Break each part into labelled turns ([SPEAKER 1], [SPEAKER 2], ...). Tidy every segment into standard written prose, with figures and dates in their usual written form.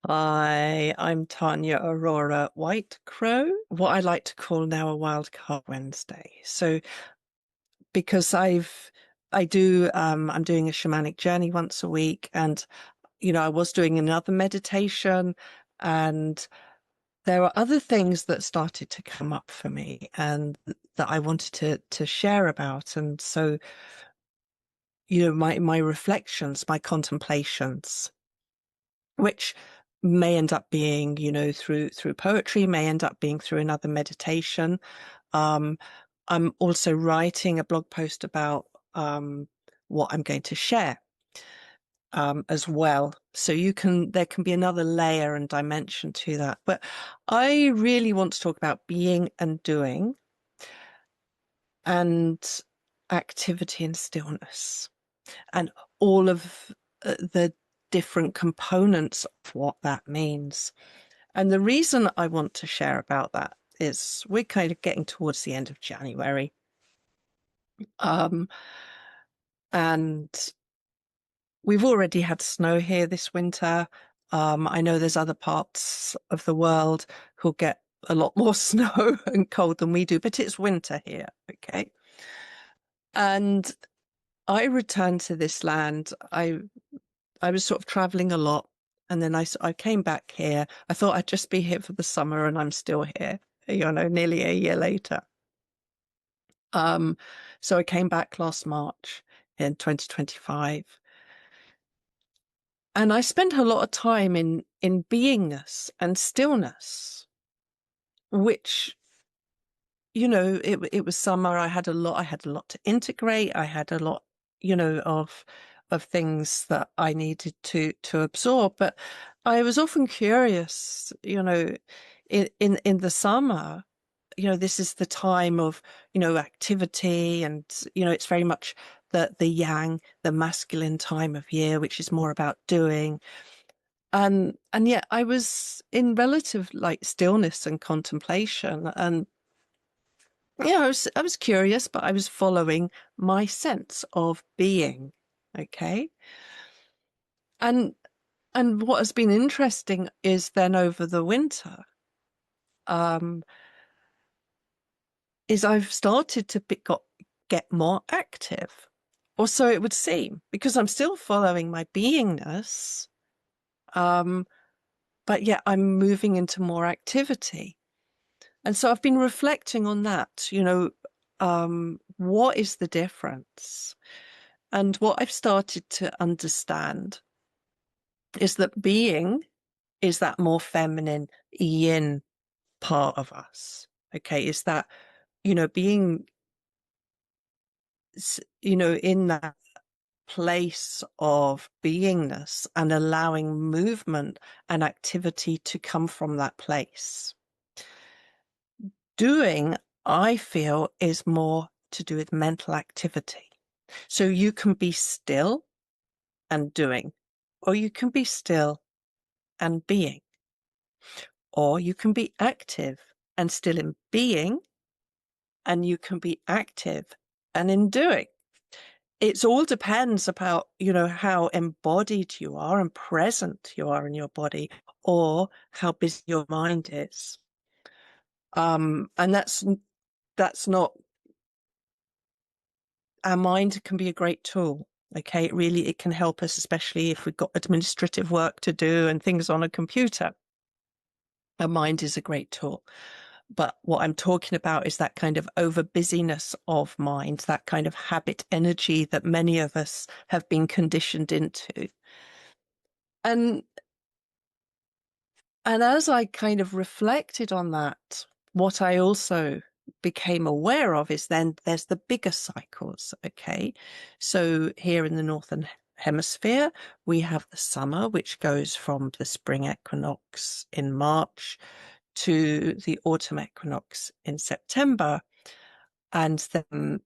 [SPEAKER 1] I'm Tania Aurora White Crow, what I like to call now a Wild Card Wednesday. So because I'm doing a shamanic journey once a week, and I was doing another meditation, and there were other things that started to come up for me and that I wanted to share about. And so, my reflections, my contemplations, which may end up being, through poetry, may end up being through another meditation. Um, I'm also writing a blog post about what I'm going to share as well. So there can be another layer and dimension to that. But I really want to talk about being and doing and activity and stillness and all of the different components of what that means. And the reason I want to share about that is we're kind of getting towards the end of January. And we've already had snow here this winter. I know there's other parts of the world who'll get a lot more snow and cold than we do, but it's winter here, okay? And I returned to this land. I was sort of traveling a lot, and then I came back here. I thought I'd just be here for the summer, and I'm still here, nearly a year later. So I came back last March in 2025. And I spent a lot of time in beingness and stillness, which, it was summer. I had a lot to integrate. I had a lot, of things that I needed to absorb. But I was often curious, in the summer, this is the time of, activity, and, it's very much the yang, the masculine time of year, which is more about doing. And yet I was in relative like stillness and contemplation, and I was curious, but I was following my sense of being. Okay. And what has been interesting is then over the winter, um, is I've started to get more active, or so it would seem, because I'm still following my beingness, but yet I'm moving into more activity. And so I've been reflecting on that, what is the difference? And what I've started to understand is that being is that more feminine yin part of us. Okay, is that, being, in that place of beingness and allowing movement and activity to come from that place. Doing, I feel, is more to do with mental activity. So you can be still and doing, or you can be still and being, or you can be active and still in being, and you can be active and in doing. It all depends about, how embodied you are and present you are in your body, or how busy your mind is. And that's not, our mind can be a great tool. Okay, it can help us, especially if we've got administrative work to do and things on a computer. Our mind is a great tool. But what I'm talking about is that kind of over busyness of mind, that kind of habit energy that many of us have been conditioned into. And as I kind of reflected on that, what I also became aware of is then there's the bigger cycles. Okay. So here in the Northern Hemisphere, we have the summer, which goes from the spring equinox in March to the autumn equinox in September. And then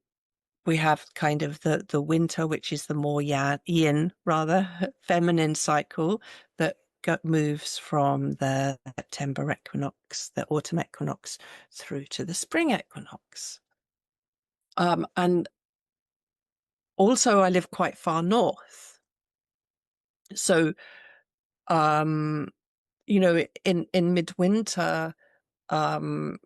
[SPEAKER 1] we have kind of the winter, which is the more yin, rather feminine cycle that moves from the September equinox, the autumn equinox, through to the spring equinox. And also I live quite far north. So in midwinter, um,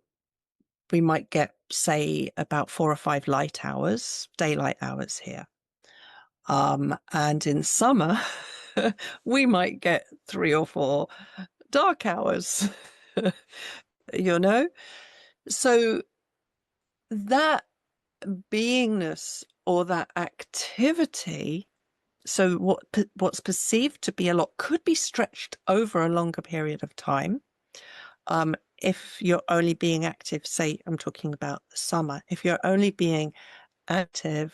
[SPEAKER 1] we might get, say, about 4 or 5 light hours, daylight hours here. And in summer, we might get 3 or 4 dark hours, you know? So that beingness or that activity, so what's perceived to be a lot could be stretched over a longer period of time. If you're only being active, say, I'm talking about the summer, if you're only being active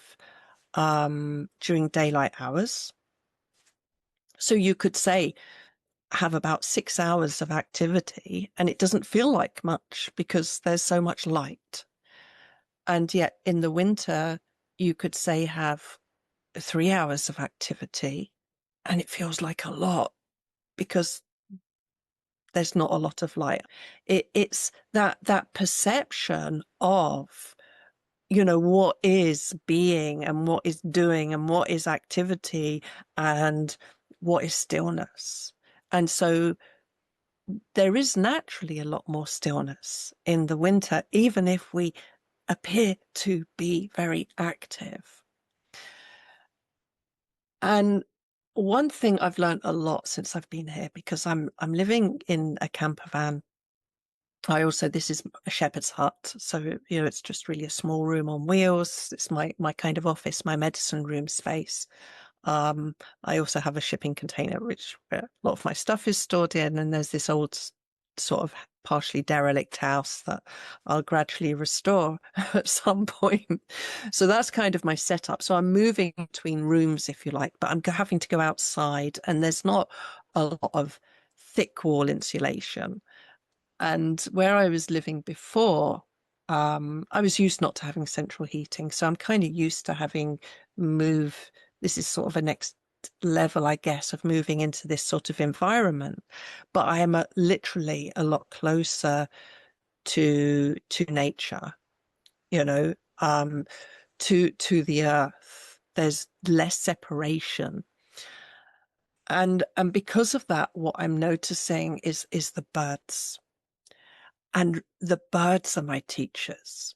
[SPEAKER 1] during daylight hours, so you could say have about 6 hours of activity and it doesn't feel like much because there's so much light. And yet in the winter, you could say have 3 hours of activity and it feels like a lot because there's not a lot of light. It's that perception of, what is being and what is doing and what is activity and what is stillness. And so there is naturally a lot more stillness in the winter, even if we appear to be very active. And one thing I've learned a lot since I've been here, because I'm living in a camper van. This is a shepherd's hut, so it's just really a small room on wheels. It's my kind of office, my medicine room space. I also have a shipping container, which a lot of my stuff is stored in, and there's this old sort of partially derelict house that I'll gradually restore at some point. So that's kind of my setup. So I'm moving between rooms, if you like, but I'm having to go outside, and there's not a lot of thick wall insulation. And where I was living before, I was used not to having central heating. So I'm kind of used to having move. This is sort of a next level, I guess, of moving into this sort of environment. But I am literally a lot closer to nature, to the earth. There's less separation. And because of that, what I'm noticing is the birds. And the birds are my teachers.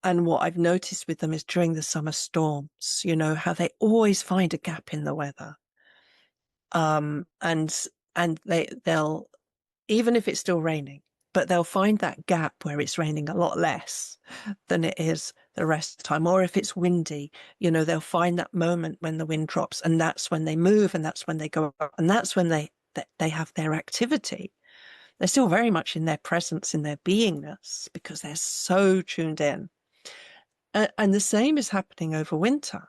[SPEAKER 1] And what I've noticed with them is during the summer storms, how they always find a gap in the weather. And they'll, even if it's still raining, but they'll find that gap where it's raining a lot less than it is the rest of the time. Or if it's windy, they'll find that moment when the wind drops, and that's when they move, and that's when they go up, and that's when they have their activity. They're still very much in their presence, in their beingness, because they're so tuned in. And the same is happening over winter.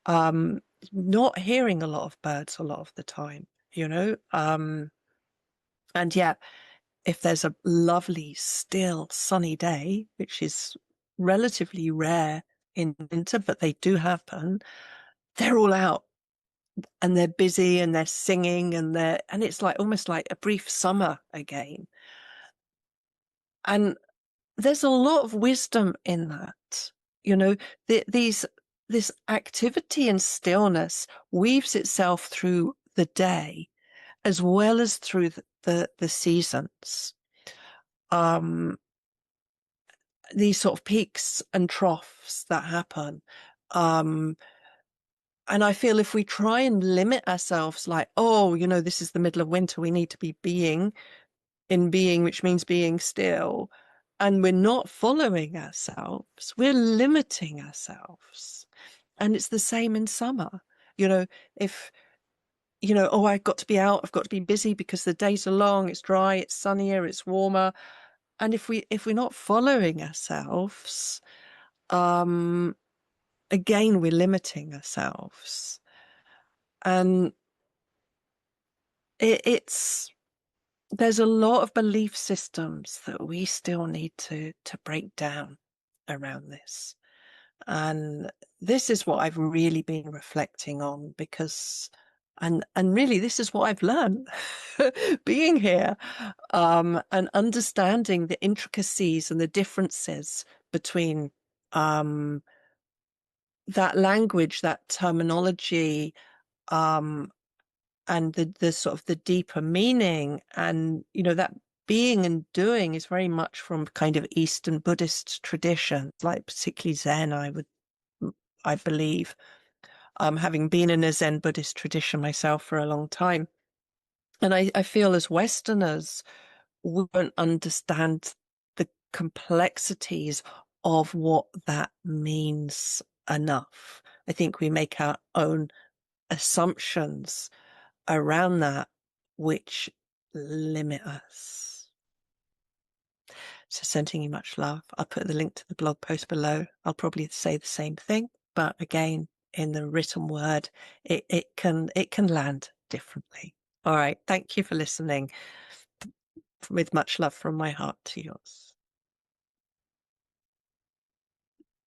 [SPEAKER 1] Not hearing a lot of birds a lot of the time, and yet if there's a lovely, still, sunny day, which is relatively rare in winter, but they do happen, they're all out and they're busy and they're singing and it's like almost like a brief summer again. And there's a lot of wisdom in that. This activity and stillness weaves itself through the day as well as through the seasons. These sort of peaks and troughs that happen. And I feel if we try and limit ourselves like, this is the middle of winter, we need to be being, which means being still, and we're not following ourselves, we're limiting ourselves. And it's the same in summer. If, I've got to be out, I've got to be busy because the days are long, it's dry, it's sunnier, it's warmer. And if we're not following ourselves, again, we're limiting ourselves. And it's there's a lot of belief systems that we still need to break down around this. And this is what I've really been reflecting on, because and really this is what I've learned being here, and understanding the intricacies and the differences between that language, that terminology, and the sort of the deeper meaning. And, you know, that being and doing is very much from kind of Eastern Buddhist traditions, like particularly Zen, I believe, having been in a Zen Buddhist tradition myself for a long time. And I feel as Westerners, we won't understand the complexities of what that means enough. I think we make our own assumptions around that, which limit us. So sending you much love. I'll put the link to the blog post below. I'll probably say the same thing, but again, in the written word, it can land differently. All right. Thank you for listening. With much love from my heart to yours.